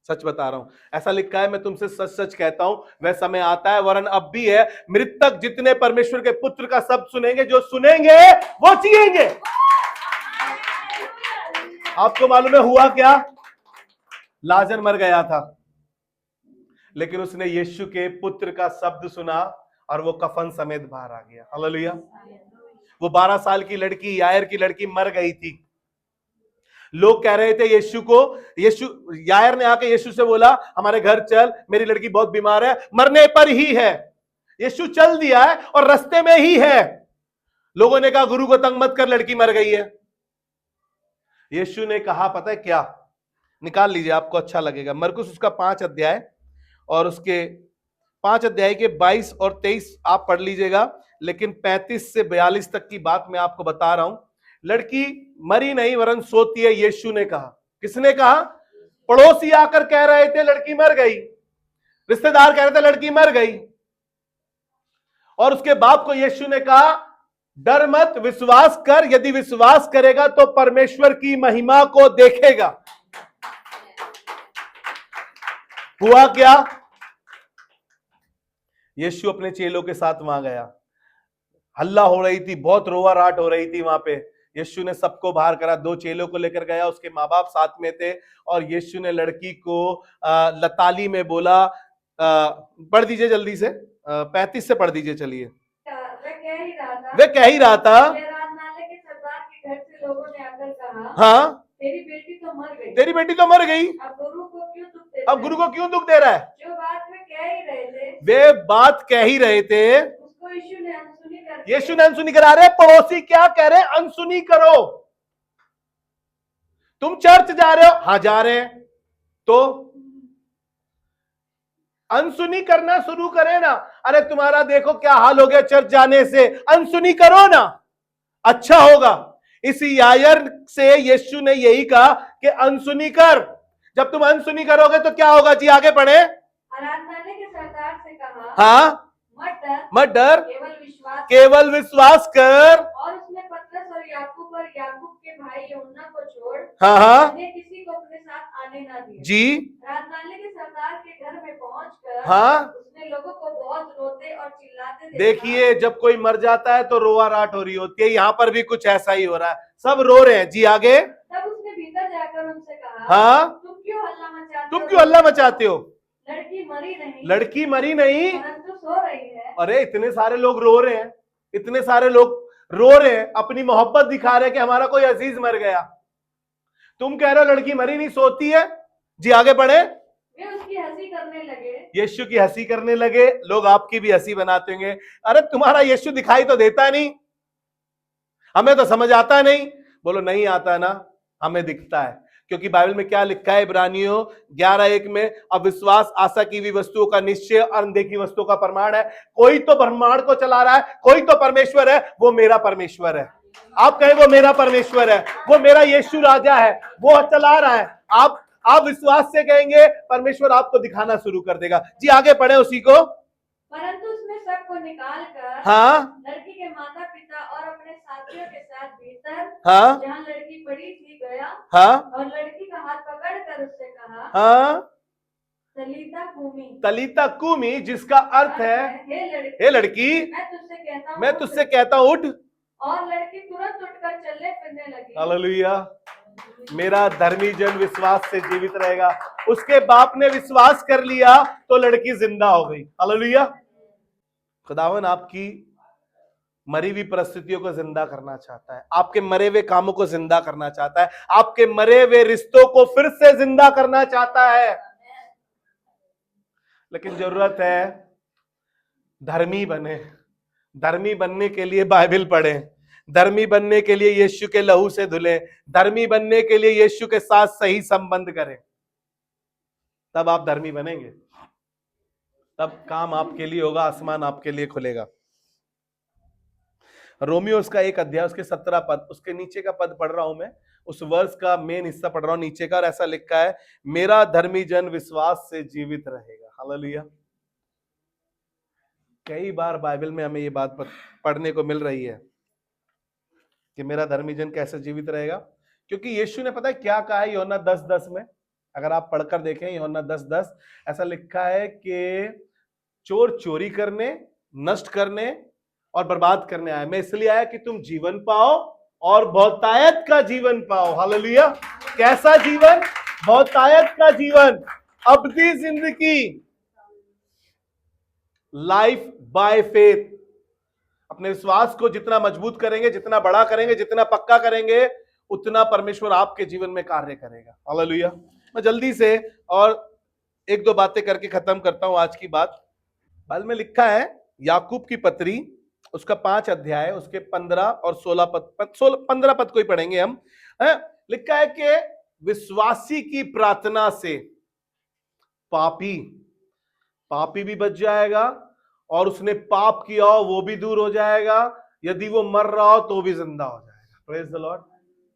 सच बता रहा हूं। ऐसा लिखा है, मैं तुमसे सच सच कहता हूं, वह समय आता है, वरन अब भी है, मृतक जितने परमेश्वर के पुत्र का शब्द सुनेंगे, जो सुनेंगे वो जिएंगे। आपको मालूम है हुआ क्या? लाजर मर गया था, लेकिन उसने यीशु के पुत्र का शब्द सुना और वो कफन समेत बाहर आ गया। हालेलुया। वो 12 साल की लड़की, यायर की लड़की मर गई थी। लोग कह रहे थे यायर ने आके यीशु से बोला, हमारे घर चल, मेरी लड़की बहुत बीमार है, मरने पर ही है। यीशु चल दिया है और रास्ते में ही है। लोगों ने कहा, गुरु को तंग मत कर, लड़की मर गई है। यीशु ने कहा, पता है क्या? निकाल लीजिए, आपको अच्छा लगेगा। मरकुस उसका 5 अध्याय और उसके 5 अध्याय के 22 और 23 आप पढ़ लीजिएगा, लेकिन 35 से 42 तक की बात मैं आपको बता रहा हूं। लड़की मरी नहीं वरन सोती है, यीशु ने कहा। किसने कहा? पड़ोसी आकर कह रहे थे लड़की मर गई, रिश्तेदार कह रहे थे लड़की मर गई, और उसके बाप को यीशु ने कहा, डर मत, विश्वास कर, यदि विश्वास करेगा तो परमेश्वर की महिमा को देखेगा। हुआ क्या? यीशु अपने चेलों के साथ वहां गया, हल्ला हो रही थी, बहुत रोवा राट हो रही थी वहां पे। यीशु ने सबको बाहर करा, 2 चेलों को लेकर गया, उसके माँ बाप साथ में थे, और यीशु ने लड़की को लताली में बोला, पढ़ दीजिए जल्दी से, 35 से पढ़ दीजिए। चलिए। वे कह ही रहा था, नाले के सरदार के घर से लोगों ने आकर कहा, हाँ तेरी बेटी तो मर गई, तेरी बेटी तो मर गई, अब गुरु को क्यों दुख दे रहा है? जो बात वे कह ही रहे थे, वे बात कह ही रहे थे, उसको यीशु ने अनसुनी कर यीशु ने अनसुनी करा रहे। पड़ोसी क्या कह रहे? अनसुनी करो। तुम चर्च जा रहे हो, हाँ जा रहे हैं, तो अनसुनी करना शुरू करें ना। अरे तुम्हारा देखो क्या हाल हो गया चर्च जाने से, अनसुनी करो ना, अच्छा होगा। इस यायर से यीशु ने यही कहा कि अनसुनी कर। जब तुम अनसुनी करोगे तो क्या होगा जी, आगे बढ़े। आराधनालय के सरदार से कहा, हाँ, मत डर, केवल विश्वास कर। और उसने पतरस और याकूब के भाई यूहन्ना को छोड़ हाँ अन्य किसी को अपने साथ आने ना दिया जी। आराधनालय के सरदार के घर में पहुंचकर हाँ, उसने लोगों को बहुत रोते और चिल्लाते देखा। देखिए जब कोई मर जाता है तो रोआ राट हो रही होती है, यहां पर भी कुछ ऐसा ही हो रहा है, सब रो रहे हैं जी। आगे, तब उसने भीतर जाकर उनसे कहा, हाँ, तुम क्यों हल्ला मचाते हो? लड़की मरी नहीं परंतु सो रही है। अरे इतने सारे लोग रो रहे हैं, इतने सारे लोग रो रहे हैं, अपनी मोहब्बत दिखा रहे हैं कि हमारा कोई अजीज मर गया। तुम कह रहे हो लड़की मरी नहीं, सोती है जी। आगे बढ़े। वे उसकी हंसी करने लगे, यीशु की हंसी करने लगे। लोग आपकी भी हंसी बनाते होंगे, अरे तुम्हारा यीशु दिखाई तो देता नहीं, हमें तो समझ आता नहीं। बोलो नहीं आता ना, हमें दिखता है, क्योंकि बाइबल में क्या लिखा है, इब्रानियों 11:1 में, अविश्वास आशा की हुई वस्तुओं का निश्चय और अनदेखी वस्तुओं का प्रमाण है। कोई तो ब्रह्मांड को चला रहा है, कोई तो परमेश्वर है, वो मेरा परमेश्वर है। आप कहें वो मेरा परमेश्वर है, वो मेरा यीशु राजा है, वो चला रहा है। आप विश्वास से कहेंगे, परमेश्वर आपको दिखाना शुरू कर देगा जी। आगे पढ़े उसी को। परंतु उसने सबको निकालकर हाँ, लड़की के माता पिता और अपने साथियों के साथ भीतर, हाँ, जहाँ लड़की पड़ी थी, गया। हाँ, और लड़की का हाथ पकड़कर उससे कहा, हाँ, तलीता कूमी, जिसका अर्थ है हे लड़की, मैं तुझसे कहता हूं उठ। और लड़की तुरंत उठकर चलने फिरने लगी। हालेलुया। मेरा धर्मी जन विश्वास से जीवित रहेगा। उसके बाप ने विश्वास कर लिया तो लड़की जिंदा हो गई। हालेलुया। खुदावन आपकी मरी हुई परिस्थितियों को जिंदा करना चाहता है, आपके मरे हुए कामों को जिंदा करना चाहता है, आपके मरे हुए रिश्तों को फिर से जिंदा करना चाहता है। लेकिन जरूरत है धर्मी बने। धर्मी बनने के लिए बाइबल पढ़ें, धर्मी बनने के लिए यीशु के लहू से धुलें, धर्मी बनने के लिए यीशु के साथ सही संबंध करें, तब आप धर्मी बनेंगे, तब काम आपके लिए होगा, आसमान आपके लिए खुलेगा। रोमियो उसका 1 अध्याय उसके 17 पद, उसके नीचे का पद पढ़ रहा हूं मैं, उस वर्ष का मेन हिस्सा पढ़ रहा हूं नीचे का, और ऐसा लिखा है, मेरा धर्मी जन विश्वास से जीवित रहेगा। हालेलुया। कई बार बाइबल में हमें ये बात पढ़ने को मिल रही है कि मेरा धर्मी जन कैसे जीवित रहेगा, क्योंकि यीशु ने पता है क्या कहा है यूहन्ना 10:10 में। अगर आप पढ़कर देखें यूहन्ना 10:10, ऐसा लिखा है कि चोर चोरी करने, नष्ट करने और बर्बाद करने आया, मैं इसलिए आया कि तुम जीवन पाओ और बहुतायत का जीवन पाओ। हालेलुया। कैसा जीवन? बहुतायत का जीवन, अबदी जिंदगी, लाइफ बाय फेथ। अपने विश्वास को जितना मजबूत करेंगे, जितना बड़ा करेंगे, जितना पक्का करेंगे, उतना परमेश्वर आपके जीवन में कार्य करेगा। हालेलुया। मैं जल्दी से और 1-2 बातें करके खत्म करता हूं आज की बात। बाइबल में लिखा है याकूब की पत्री, उसका 5 अध्याय, उसके 15 और 16 पद, 15 पद को ही पढ़ेंगे हम। लिखा है कि विश्वासी की प्रार्थना से पापी भी बच जाएगा, और उसने पाप किया हो वो भी दूर हो जाएगा, यदि वो मर रहा हो तो भी जिंदा हो जाएगा। Praise the Lord.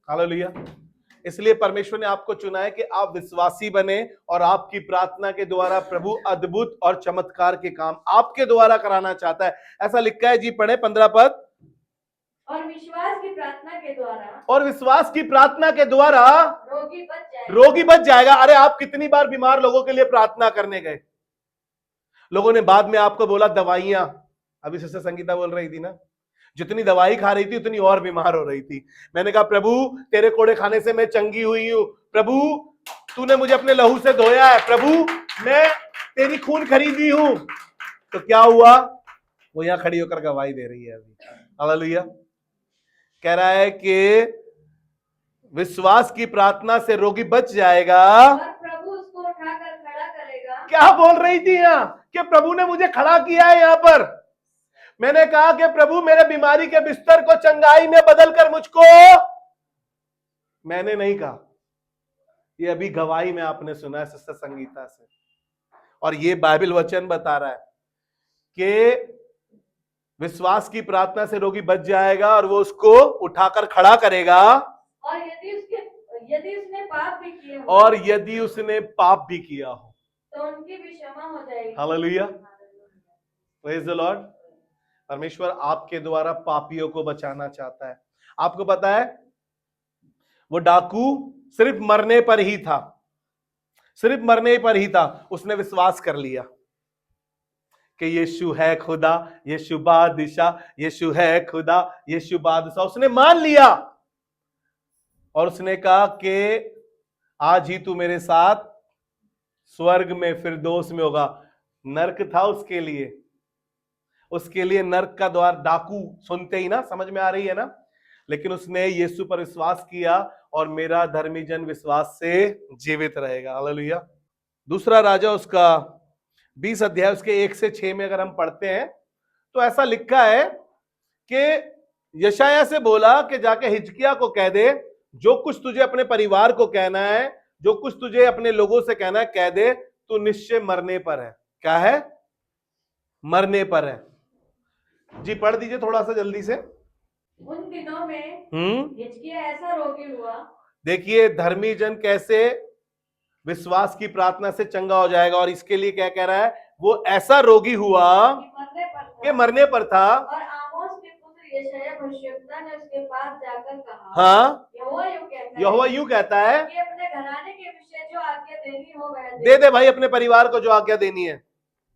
हालेलुया। इसलिए परमेश्वर ने आपको चुना है कि आप विश्वासी बने, और आपकी प्रार्थना के द्वारा प्रभु अद्भुत और चमत्कार के काम आपके द्वारा कराना चाहता है। ऐसा लिखा है जी, पढ़े 15 पद। और विश्वास की प्रार्थना के द्वारा रोगी बच जाएगा। अरे आप कितनी बार बीमार लोगों के लिए प्रार्थना करने गए, लोगों ने बाद में आपको बोला दवाइयां, अभी सिस्टर संगीता बोल रही थी ना, जितनी दवाई खा रही थी उतनी और बीमार हो रही थी। मैंने कहा प्रभु तेरे कोड़े खाने से मैं चंगी हुई हूं, प्रभु तूने मुझे अपने लहू से धोया है, प्रभु मैं तेरी खून खरीदी हूं। तो क्या हुआ? वो यहां खड़ी होकर गवाही दे रही है अभी। हालेलुया। कह रहा है कि विश्वास की प्रार्थना से रोगी बच जाएगा और प्रभु उसको उठाकर खड़ा करेगा। क्या बोल रही थी यहां कि प्रभु ने मुझे खड़ा किया है। यहां पर मैंने कहा कि प्रभु मेरे बीमारी के बिस्तर को चंगाई में बदल कर मुझको, मैंने नहीं कहा, ये अभी गवाही में आपने सुना है सिस्टर संगीता से, और ये बाइबल वचन बता रहा है कि विश्वास की प्रार्थना से रोगी बच जाएगा और वो उसको उठाकर खड़ा करेगा, और यदि उसने पाप भी किए हो, और यदि उसने पाप भी किया हो तो उनकी भी क्षमा हो जाएगी। Hallelujah, praise the Lord. परमेश्वर आपके द्वारा पापियों को बचाना चाहता है। आपको पता है वो डाकू सिर्फ मरने पर ही था, सिर्फ मरने पर ही था, उसने विश्वास कर लिया कि यीशु है खुदा, यीशु बादशाह, यीशु है खुदा, यीशु बादशाह, उसने मान लिया और उसने कहा कि आज ही तू मेरे साथ स्वर्ग में फिरदौस में होगा। नरक था उसके लिए, उसके लिए नरक का द्वार, डाकू सुनते ही ना समझ में आ रही है ना, लेकिन उसने यीशु पर विश्वास किया और मेरा धर्मी जन विश्वास से जीवित रहेगा। हालेलुया। दूसरा राजा उसका 20 अध्याय उसके 1 से 6 में अगर हम पढ़ते हैं तो ऐसा लिखा है कि यशायाह से बोला कि जाके हिजकिय्याह को कह दे, जो कुछ तुझे अपने परिवार को कहना है, जो कुछ तुझे अपने लोगों से कहना है, कह दे, तू निश्चय मरने पर है। क्या है? मरने पर है। जी पढ़ दीजिए थोड़ा सा जल्दी से। उन दिनों में हिजकिय्याह ऐसा रोगी हुआ। देखिए धर्मी जन कैसे विश्वास की प्रार्थना से चंगा हो जाएगा, और इसके लिए क्या कह रहा है, वो ऐसा रोगी हुआ कि मरने पर था। और आमोस के पुत्र यशायाह भविष्यद्वक्ता ने उसके पास जाकर कहा, हाँ, यहोवा यूं कहता है कि अपने घराने के विषय जो आज्ञा देनी हो वह दे दे भाई, अपने परिवार को जो आज्ञा देनी है,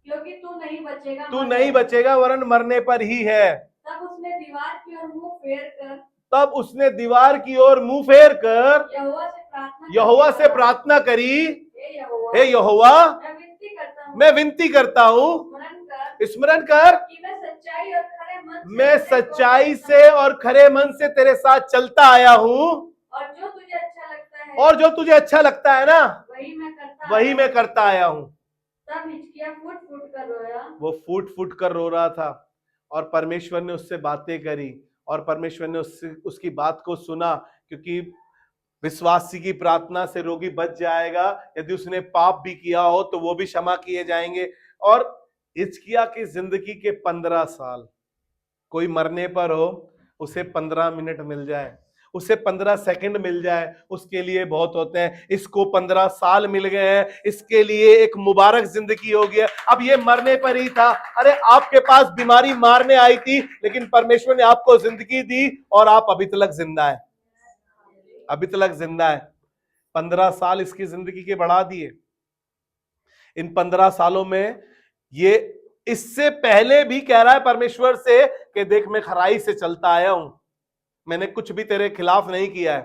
क्योंकि तू नहीं बचेगा, तू नहीं बचेगा वरन मरने पर ही है। तब उसने दीवार की ओर मुंह फेर कर, तब उसने दीवार की ओर मुंह फेर कर यहोवा से प्रार्थना करी, हे यहोवा मैं विनती करता हूँ, स्मरण कर मैं सच्चाई से और खरे मन से तेरे साथ चलता आया हूँ, और जो तुझे अच्छा लगता है ना वही मैं करता आया हूँ। तब हिजकिय्याह फूट फूट कर रोया। वो फूट फूट कर रो रहा था और परमेश्वर ने उससे बातें करी और परमेश्वर ने उसकी बात को सुना, क्योंकि विश्वासी की प्रार्थना से रोगी बच जाएगा। यदि उसने पाप भी किया हो तो वो भी क्षमा किए जाएंगे। और हिजकिय्याह की जिंदगी के 15 साल, कोई मरने पर हो उसे 15 मिनट मिल जाए, उसे 15 सेकंड मिल जाए, उसके लिए बहुत होते हैं। इसको 15 साल मिल गए हैं, इसके लिए एक मुबारक जिंदगी हो गया। अब ये मरने पर ही था। अरे आपके पास बीमारी मारने आई थी, लेकिन परमेश्वर ने आपको जिंदगी दी और आप अभी तक जिंदा है, अभी तक जिंदा है। 15 साल इसकी जिंदगी के बढ़ा दिए। इन 15 सालों में ये इससे पहले भी कह रहा है परमेश्वर से कि देख मैं खराई से चलता आया हूं, मैंने कुछ भी तेरे खिलाफ नहीं किया है।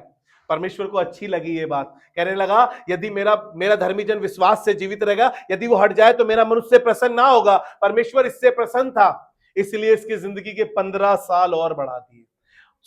परमेश्वर को अच्छी लगी ये बात, कहने लगा यदि मेरा धर्मी जन विश्वास से जीवित रहेगा, यदि वो हट जाए तो मेरा मनुष्य प्रसन्न ना होगा। परमेश्वर इससे प्रसन्न था, इसलिए इसकी जिंदगी के 15 साल और बढ़ा दिए।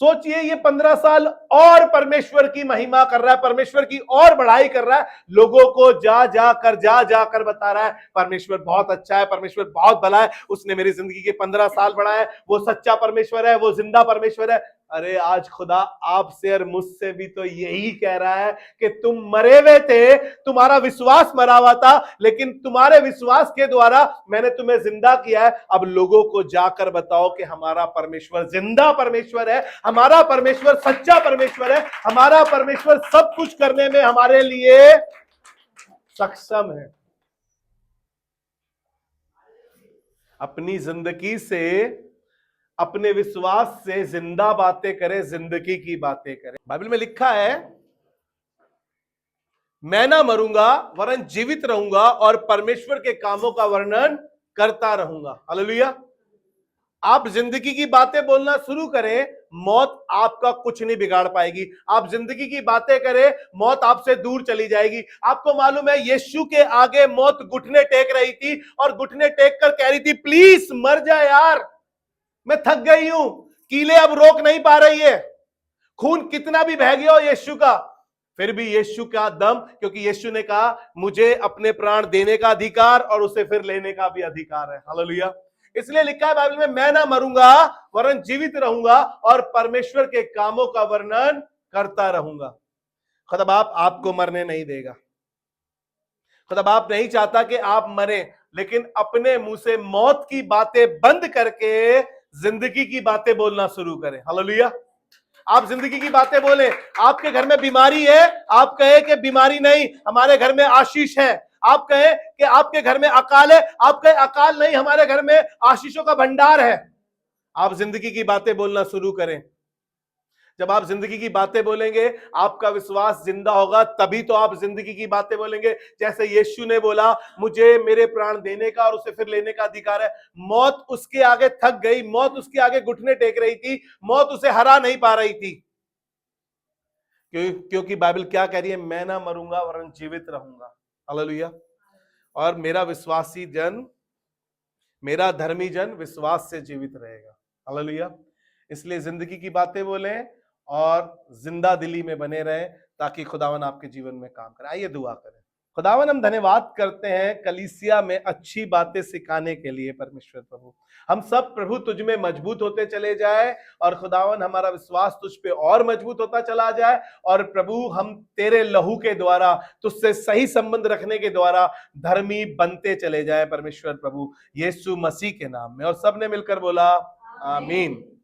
सोचिए ये 15 साल और परमेश्वर की महिमा कर रहा है, परमेश्वर की और बढ़ाई कर रहा है, लोगों को जा जाकर बता रहा है परमेश्वर बहुत अच्छा है, परमेश्वर बहुत भला है, उसने मेरी जिंदगी के 15 साल बढ़ाए, वो सच्चा परमेश्वर है, वो जिंदा परमेश्वर है। अरे आज खुदा आपसे और मुझसे भी तो यही कह रहा है कि तुम मरे हुए थे, तुम्हारा विश्वास मरा हुआ था, लेकिन तुम्हारे विश्वास के द्वारा मैंने तुम्हें जिंदा किया है। अब लोगों को जाकर बताओ कि हमारा परमेश्वर जिंदा परमेश्वर है, हमारा परमेश्वर सच्चा परमेश्वर है, हमारा परमेश्वर सब कुछ करने में हमारे लिए सक्षम है। अपनी जिंदगी से, अपने विश्वास से जिंदा बातें करें, जिंदगी की बातें करें। बाइबल में लिखा है मैं ना मरूंगा वरन जीवित रहूंगा और परमेश्वर के कामों का वर्णन करता रहूंगा। हालेलुया। आप जिंदगी की बातें बोलना शुरू करें, मौत आपका कुछ नहीं बिगाड़ पाएगी। आप जिंदगी की बातें करें, मौत आपसे दूर चली जाएगी। आपको मालूम है यीशु के आगे मौत घुटने टेक रही थी और घुटने टेक कर कह रही थी प्लीज मर जा यार, मैं थक गई हूं, कीले अब रोक नहीं पा रही है, खून कितना भी बह गया हो यीशु का, फिर भी यीशु का दम, क्योंकि यीशु ने कहा मुझे अपने प्राण देने का अधिकार और उसे फिर लेने का भी अधिकार है। हालेलुया। इसलिए लिखा है बाइबल में मैं ना मरूंगा वरन जीवित रहूंगा और परमेश्वर के कामों का वर्णन करता रहूंगा। खुदा बाप आपको मरने नहीं देगा। खुदा बाप नहीं चाहता कि आप मरे, लेकिन अपने मुंह से मौत की बातें बंद करके जिंदगी की बातें बोलना शुरू करें। हालेलुया। आप जिंदगी की बातें बोलें। आपके घर में बीमारी है, आप कहे कि बीमारी नहीं, हमारे घर में आशीष है। आप कहें कि आपके घर में अकाल है, आप कहे अकाल नहीं, हमारे घर में आशीषों का भंडार है। आप जिंदगी की बातें बोलना शुरू करें। जब आप जिंदगी की बातें बोलेंगे, आपका विश्वास जिंदा होगा, तभी तो आप जिंदगी की बातें बोलेंगे। जैसे यीशु ने बोला, मुझे मेरे प्राण देने का और उसे फिर लेने का अधिकार है। मौत उसके आगे थक गई, मौत उसके आगे घुटने टेक रही थी, मौत उसे हरा नहीं पा रही थी। क्योंकि बाइबल क्या कह रही है? मैं ना मरूंगा वरन जीवित रहूंगा। हालेलुया। और मेरा विश्वासी जन, मेरा धर्मी जन विश्वास से जीवित रहेगा। हालेलुया। इसलिए जिंदगी की बातें बोलें और जिंदा दिली में बने रहें, ताकि खुदावन आपके जीवन में काम करे। आइए दुआ करें। खुदावन, हम धन्यवाद करते हैं कलीसिया में अच्छी बातें सिखाने के लिए। परमेश्वर प्रभु, हम सब प्रभु तुझ में मजबूत होते चले जाए, और खुदावन हमारा विश्वास तुझ पे और मजबूत होता चला जाए, और प्रभु हम तेरे लहू के द्वारा, तुझसे सही संबंध रखने के द्वारा धर्मी बनते चले जाए। परमेश्वर प्रभु, यीशु मसीह के नाम में। और सबने मिलकर बोला आमीन।